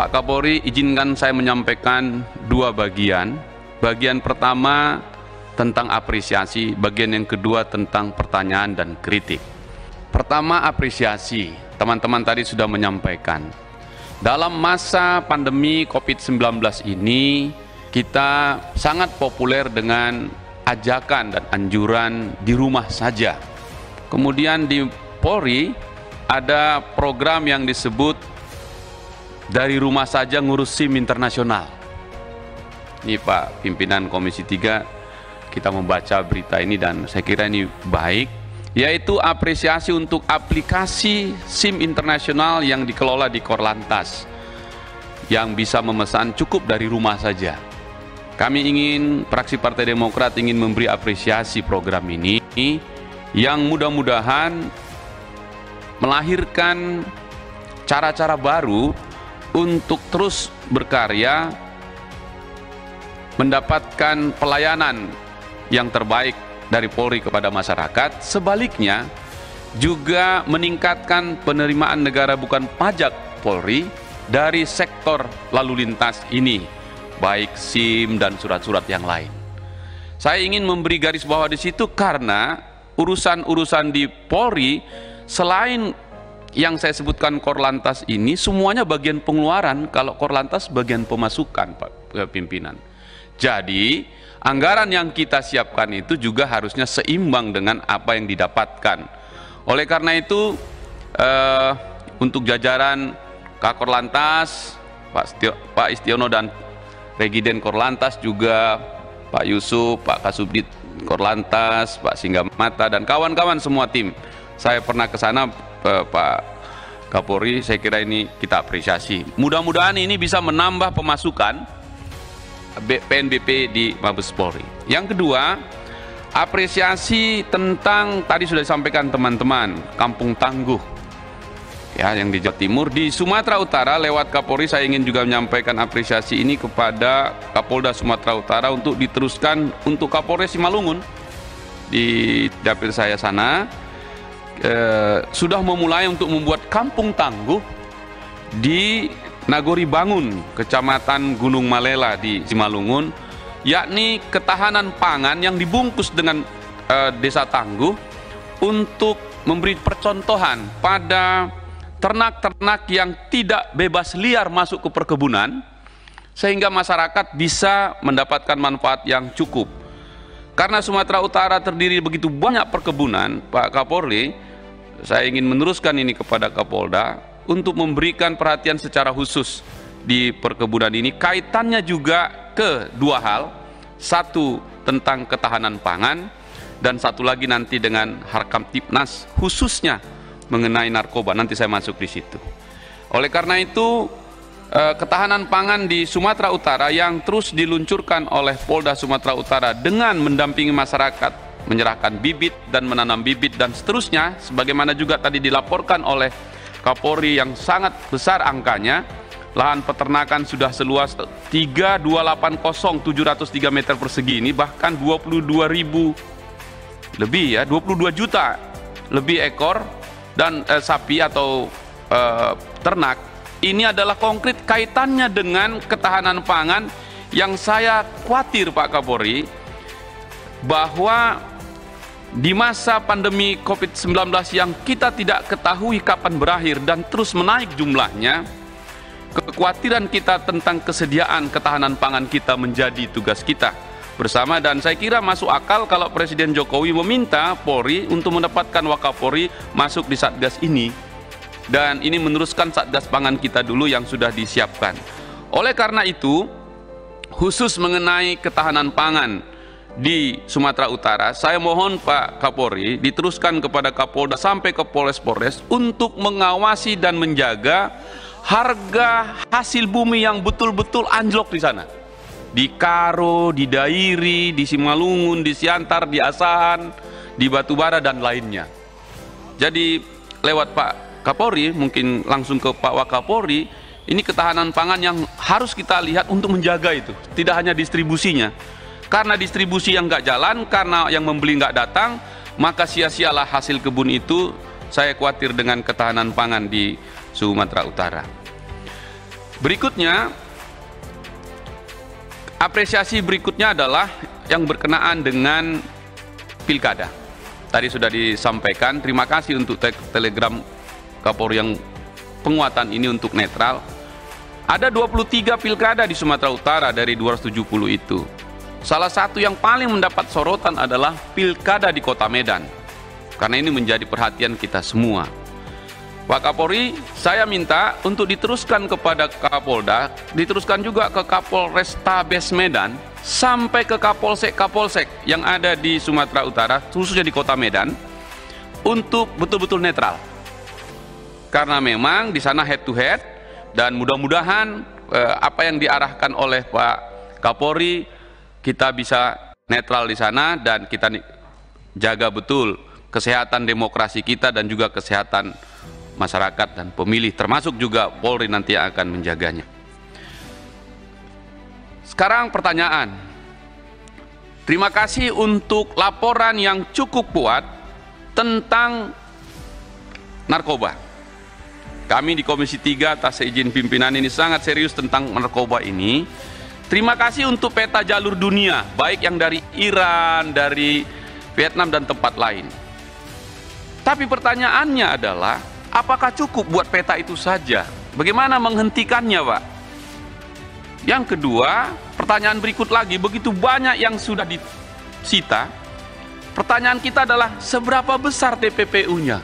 Pak Kapolri, izinkan saya menyampaikan dua bagian. Bagian pertama tentang apresiasi, bagian yang kedua tentang pertanyaan dan kritik. Pertama, apresiasi. Teman-teman tadi sudah menyampaikan. Dalam masa pandemi COVID-19 ini, kita sangat populer dengan ajakan dan anjuran di rumah saja. Kemudian di Polri ada program yang disebut dari rumah saja ngurus SIM internasional. Ini Pak Pimpinan Komisi 3, kita membaca berita ini dan saya kira ini baik, yaitu apresiasi untuk aplikasi SIM internasional yang dikelola di Korlantas yang bisa memesan cukup dari rumah saja. Kami ingin, fraksi Partai Demokrat ingin memberi apresiasi program ini yang mudah-mudahan melahirkan cara-cara baru untuk terus berkarya mendapatkan pelayanan yang terbaik dari Polri kepada masyarakat. Sebaliknya juga meningkatkan penerimaan negara bukan pajak Polri dari sektor lalu lintas ini, baik SIM dan surat-surat yang lain. Saya ingin memberi garis bawah di situ karena urusan-urusan di Polri selain yang saya sebutkan Korlantas ini, semuanya bagian pengeluaran, kalau Korlantas bagian pemasukan, Pak Pimpinan. Jadi anggaran yang kita siapkan itu juga harusnya seimbang dengan apa yang didapatkan. Oleh karena itu untuk jajaran Kakor-Lantas, Pak Istiono dan Regiden Korlantas, juga Pak Yusuf, Pak Kasubdit Korlantas, Pak Singgamata dan kawan-kawan semua tim. Saya pernah ke sana, Pak Kapolri, saya kira ini kita apresiasi. Mudah-mudahan ini bisa menambah pemasukan PNBP di Mabes Polri. Yang kedua, apresiasi tentang tadi sudah disampaikan teman-teman, Kampung Tangguh ya, yang di Jawa Timur. Di Sumatera Utara lewat Kapolri saya ingin juga menyampaikan apresiasi ini kepada Kapolda Sumatera Utara untuk diteruskan untuk Kapolres Simalungun di dapil saya sana. Sudah memulai untuk membuat kampung tangguh di Nagori Bangun, Kecamatan Gunung Malela di Simalungun, yakni ketahanan pangan yang dibungkus dengan desa tangguh untuk memberi percontohan pada ternak-ternak yang tidak bebas liar masuk ke perkebunan, sehingga masyarakat bisa mendapatkan manfaat yang cukup. Karena Sumatera Utara terdiri begitu banyak perkebunan, Pak Kapolri, saya ingin meneruskan ini kepada Kapolda untuk memberikan perhatian secara khusus di perkebunan ini. Kaitannya juga ke dua hal, satu tentang ketahanan pangan dan satu lagi nanti dengan Harkamtipnas khususnya mengenai narkoba. Nanti saya masuk di situ. Oleh karena itu ketahanan pangan di Sumatera Utara yang terus diluncurkan oleh Polda Sumatera Utara dengan mendampingi masyarakat, menyerahkan bibit dan menanam bibit dan seterusnya, sebagaimana juga tadi dilaporkan oleh Kapolri yang sangat besar angkanya. Lahan peternakan sudah seluas 3280703 meter persegi ini, bahkan 22.000 lebih ya, 22 juta lebih ekor dan sapi atau ternak. Ini adalah konkret kaitannya dengan ketahanan pangan yang saya khawatir, Pak Kapolri, bahwa di masa pandemi COVID-19 yang kita tidak ketahui kapan berakhir dan terus menaik jumlahnya, kekhawatiran kita tentang kesediaan ketahanan pangan kita menjadi tugas kita bersama. Dan saya kira masuk akal kalau Presiden Jokowi meminta Polri untuk mendapatkan Wakapolri masuk di Satgas ini, dan ini meneruskan Satgas Pangan kita dulu yang sudah disiapkan. Oleh karena itu, khusus mengenai ketahanan pangan di Sumatera Utara, saya mohon Pak Kapolri diteruskan kepada Kapolda sampai ke Polres-Polres untuk mengawasi dan menjaga harga hasil bumi yang betul-betul anjlok di sana. Di Karo, di Dairi, di Simalungun, di Siantar, di Asahan, di Batubara dan lainnya. Jadi lewat Pak Kapolri, mungkin langsung ke Pak Wakapolri, ini ketahanan pangan yang harus kita lihat untuk menjaga itu, tidak hanya distribusinya. Karena distribusi yang nggak jalan, karena yang membeli nggak datang, maka sia-sialah hasil kebun itu. Saya khawatir dengan ketahanan pangan di Sumatera Utara. Berikutnya, apresiasi berikutnya adalah yang berkenaan dengan pilkada. Tadi sudah disampaikan, terima kasih untuk telegram Kapolri yang penguatan ini untuk netral. Ada 23 pilkada di Sumatera Utara dari 270 itu. Salah satu yang paling mendapat sorotan adalah pilkada di Kota Medan, karena ini menjadi perhatian kita semua. Pak Kapolri, saya minta untuk diteruskan kepada Kapolda, diteruskan juga ke Kapolrestabes Medan, sampai ke Kapolsek yang ada di Sumatera Utara, khususnya di Kota Medan, untuk betul-betul netral. Karena memang di sana head to head, dan mudah-mudahan apa yang diarahkan oleh Pak Kapolri, kita bisa netral di sana dan kita jaga betul kesehatan demokrasi kita dan juga kesehatan masyarakat dan pemilih, termasuk juga Polri nanti akan menjaganya. Sekarang pertanyaan, terima kasih untuk laporan yang cukup kuat tentang narkoba. Kami di Komisi 3 atas izin pimpinan ini sangat serius tentang narkoba ini. Terima kasih untuk peta jalur dunia, baik yang dari Iran, dari Vietnam dan tempat lain. Tapi pertanyaannya adalah, apakah cukup buat peta itu saja? Bagaimana menghentikannya, Pak? Yang kedua, pertanyaan berikut lagi, begitu banyak yang sudah disita. Pertanyaan kita adalah, seberapa besar TPPU-nya?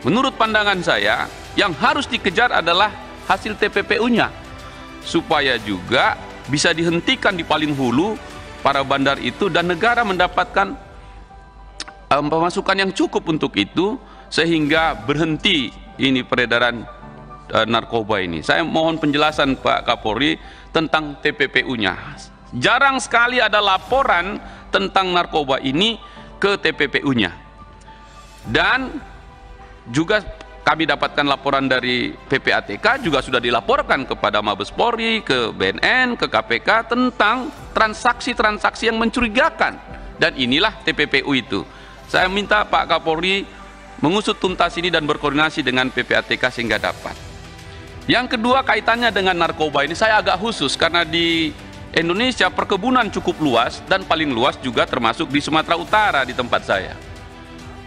Menurut pandangan saya, yang harus dikejar adalah hasil TPPU-nya, supaya juga bisa dihentikan di paling hulu para bandar itu dan negara mendapatkan pemasukan yang cukup untuk itu, sehingga berhenti ini peredaran narkoba ini. Saya mohon penjelasan Pak Kapolri tentang TPPU-nya. Jarang sekali ada laporan tentang narkoba ini ke TPPU-nya. Dan juga kami dapatkan laporan dari PPATK, juga sudah dilaporkan kepada Mabes Polri, ke BNN, ke KPK tentang transaksi-transaksi yang mencurigakan. Dan inilah TPPU itu. Saya minta Pak Kapolri mengusut tuntas ini dan berkoordinasi dengan PPATK sehingga dapat. Yang kedua, kaitannya dengan narkoba ini saya agak khusus karena di Indonesia perkebunan cukup luas dan paling luas juga termasuk di Sumatera Utara di tempat saya.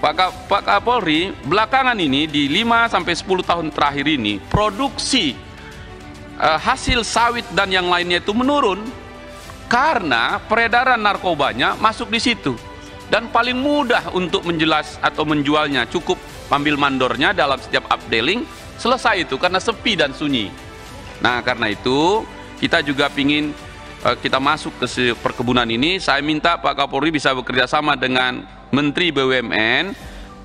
Pak Kapolri, belakangan ini di 5-10 tahun terakhir ini produksi hasil sawit dan yang lainnya itu menurun karena peredaran narkobanya masuk di situ. Dan paling mudah untuk menjelas atau menjualnya, cukup ambil mandornya dalam setiap updealing, selesai itu karena sepi dan sunyi. Nah, karena itu kita juga ingin kita masuk ke perkebunan ini. Saya minta Pak Kapolri bisa bekerja sama dengan Menteri BUMN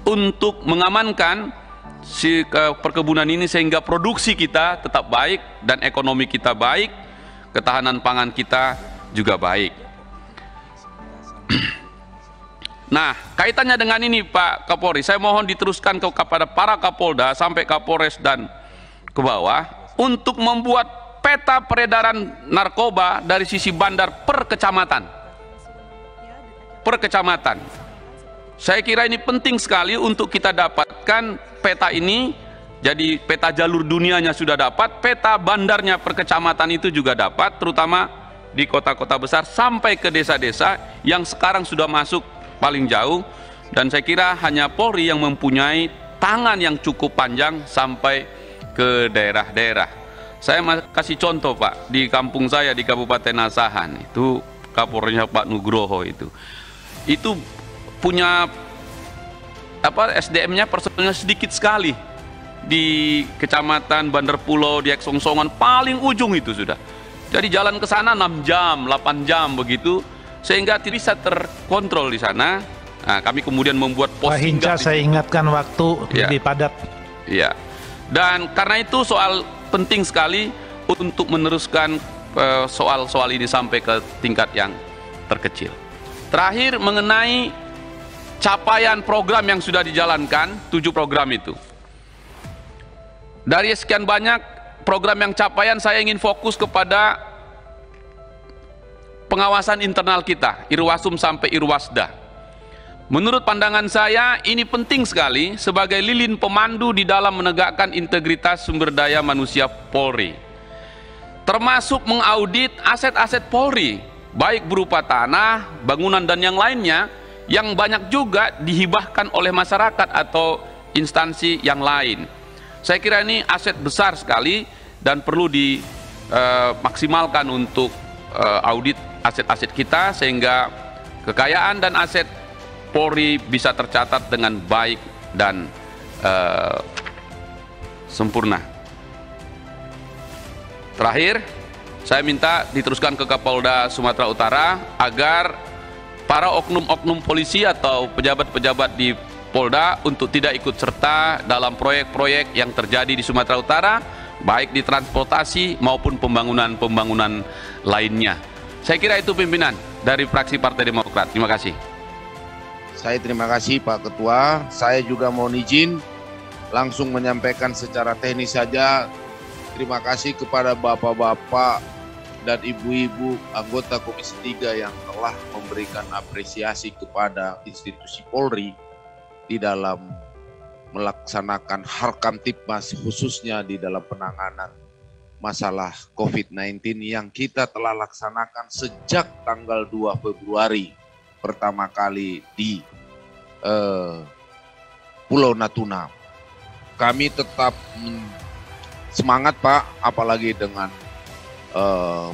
untuk mengamankan perkebunan ini sehingga produksi kita tetap baik dan ekonomi kita baik, ketahanan pangan kita juga baik. Nah, kaitannya dengan ini Pak Kapolri, saya mohon diteruskan kepada para Kapolda sampai Kapolres dan ke bawah untuk membuat peta peredaran narkoba dari sisi bandar per kecamatan. Per kecamatan. Saya kira ini penting sekali untuk kita dapatkan peta ini. Jadi peta jalur dunianya sudah dapat, peta bandarnya per kecamatan itu juga dapat, terutama di kota-kota besar sampai ke desa-desa yang sekarang sudah masuk paling jauh. Dan saya kira hanya Polri yang mempunyai tangan yang cukup panjang sampai ke daerah-daerah. Saya kasih contoh Pak, di kampung saya di Kabupaten Asahan, itu Kapolrinya Pak Nugroho itu punya SDM-nya, personilnya sedikit sekali di Kecamatan Bandar Pulau, di Eksongsongan paling ujung itu sudah. Jadi jalan ke sana 6 jam, 8 jam begitu, sehingga tidak bisa terkontrol di sana. Nah, kami kemudian membuat pos singgah. Saya ingatkan waktu lebih padat. Iya. Dan karena itu soal penting sekali untuk meneruskan soal-soal ini sampai ke tingkat yang terkecil. Terakhir mengenai capaian program yang sudah dijalankan, 7 program itu. Dari sekian banyak program yang capaian, saya ingin fokus kepada pengawasan internal kita, Irwasum sampai Irwasda. Menurut pandangan saya, ini penting sekali sebagai lilin pemandu di dalam menegakkan integritas sumber daya manusia Polri. termasuk mengaudit aset-aset Polri, baik berupa tanah, bangunan dan yang lainnya, yang banyak juga dihibahkan oleh masyarakat atau instansi yang lain. Saya kira ini aset besar sekali dan perlu dimaksimalkan untuk audit aset-aset kita sehingga kekayaan dan aset Polri bisa tercatat dengan baik dan sempurna. Terakhir, saya minta diteruskan ke Kapolda Sumatera Utara agar para oknum-oknum polisi atau pejabat-pejabat di Polda untuk tidak ikut serta dalam proyek-proyek yang terjadi di Sumatera Utara, baik di transportasi maupun pembangunan-pembangunan lainnya. Saya kira itu pimpinan dari fraksi Partai Demokrat. Terima kasih. Saya terima kasih Pak Ketua. Saya juga mohon izin langsung menyampaikan secara teknis saja. Terima kasih kepada bapak-bapak dan ibu-ibu anggota Komisi 3 yang telah memberikan apresiasi kepada institusi Polri di dalam melaksanakan Harkamtibmas, khususnya di dalam penanganan masalah COVID-19 yang kita telah laksanakan sejak tanggal 2 Februari pertama kali di Pulau Natuna. Kami tetap semangat Pak, apalagi dengan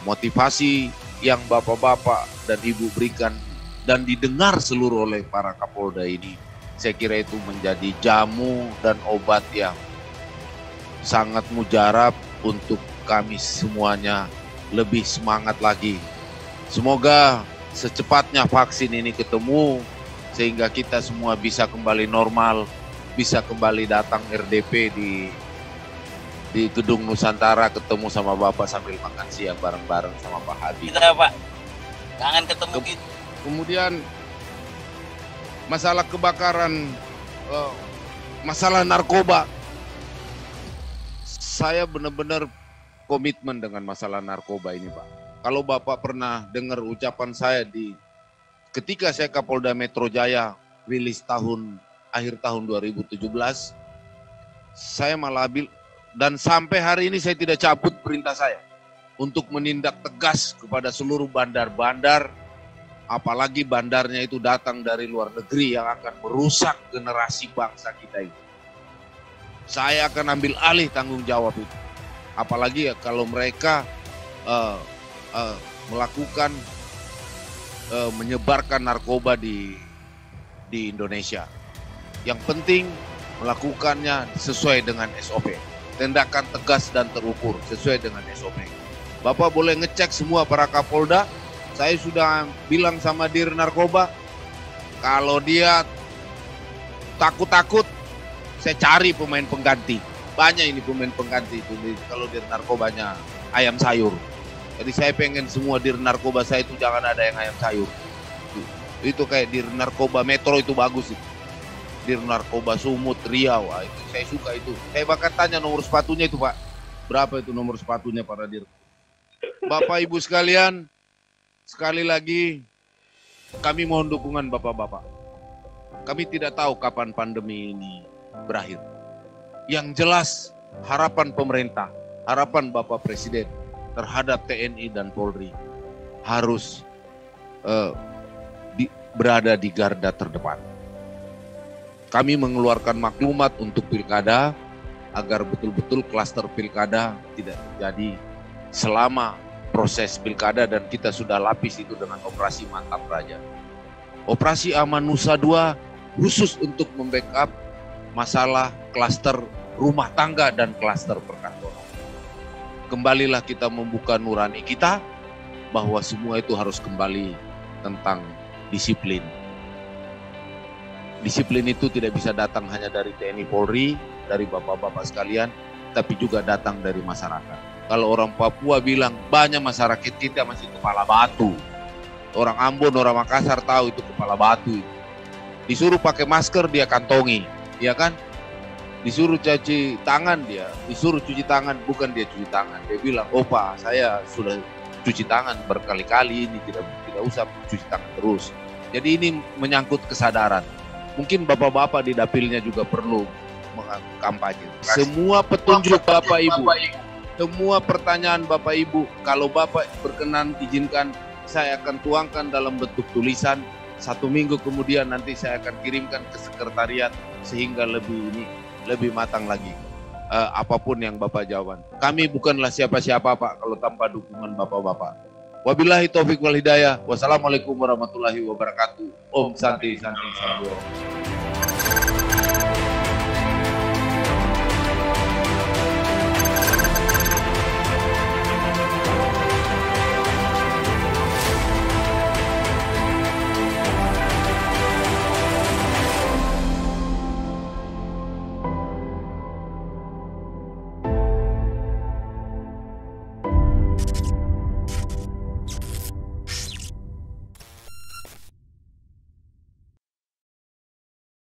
motivasi yang bapak-bapak dan ibu berikan dan didengar seluruh oleh para Kapolda ini. Saya kira itu menjadi jamu dan obat yang sangat mujarab untuk kami semuanya lebih semangat lagi. Semoga secepatnya vaksin ini ketemu sehingga kita semua bisa kembali normal, bisa kembali datang RDP di Gedung Nusantara ketemu sama Bapak sambil makan siang bareng-bareng sama Pak Hadi. Kita Pak, kangen ketemu gitu. Kemudian masalah kebakaran, masalah narkoba. Saya benar-benar komitmen dengan masalah narkoba ini Pak. Kalau Bapak pernah dengar ucapan saya ketika saya Kapolda Metro Jaya rilis akhir tahun 2017, saya malah dan sampai hari ini saya tidak cabut perintah saya untuk menindak tegas kepada seluruh bandar-bandar, apalagi bandarnya itu datang dari luar negeri yang akan merusak generasi bangsa kita ini. Saya akan ambil alih tanggung jawab itu. Apalagi ya kalau mereka melakukan menyebarkan narkoba di Indonesia. Yang penting melakukannya sesuai dengan SOP. Tindakan tegas dan terukur sesuai dengan SOP. Bapak boleh ngecek semua para Kapolda. Saya sudah bilang sama Dir Narkoba, kalau dia takut-takut, saya cari pemain pengganti. Banyak ini pemain pengganti itu kalau Dir Narkobanya ayam sayur. Jadi saya pengen semua Dir Narkoba saya itu jangan ada yang ayam sayur. Itu kayak Dir Narkoba Metro itu bagus itu. Dir Narkoba Sumut, Riau, itu saya suka itu. Saya bahkan tanya nomor sepatunya itu Pak. Berapa itu nomor sepatunya para Dir? Bapak Ibu sekalian, sekali lagi kami mohon dukungan bapak-bapak. Kami tidak tahu kapan pandemi ini berakhir. Yang jelas harapan pemerintah, harapan Bapak Presiden terhadap TNI dan Polri harus berada di garda terdepan. Kami mengeluarkan maklumat untuk pilkada agar betul-betul klaster pilkada tidak terjadi selama proses pilkada dan kita sudah lapis itu dengan operasi Mantap Raja. Operasi Aman Nusa 2 khusus untuk membackup masalah klaster rumah tangga dan klaster perkantoran. Kembalilah kita membuka nurani kita bahwa semua itu harus kembali tentang disiplin. Disiplin itu tidak bisa datang hanya dari TNI Polri, dari bapak-bapak sekalian, tapi juga datang dari masyarakat. Kalau orang Papua bilang banyak masyarakat kita masih kepala batu. Orang Ambon, orang Makassar tahu itu kepala batu. Disuruh pakai masker dia kantongi, ya kan? Disuruh cuci tangan disuruh cuci tangan, bukan dia cuci tangan. Dia bilang, "Oh Pak, saya sudah cuci tangan berkali-kali ini, tidak usah cuci tangan terus." Jadi ini menyangkut kesadaran. Mungkin bapak-bapak di dapilnya juga perlu kampanye. Semua petunjuk Bapak Ibu Semua pertanyaan Bapak Ibu, kalau Bapak berkenan izinkan, saya akan tuangkan dalam bentuk tulisan. 1 minggu kemudian nanti saya akan kirimkan ke sekretariat sehingga lebih matang lagi. Apapun yang Bapak jawaban. Kami bukanlah siapa-siapa Pak kalau tanpa dukungan Bapak-Bapak. Wabillahi taufik wal hidayah. Wassalamualaikum warahmatullahi wabarakatuh. Om Santi Santi Sadhuo.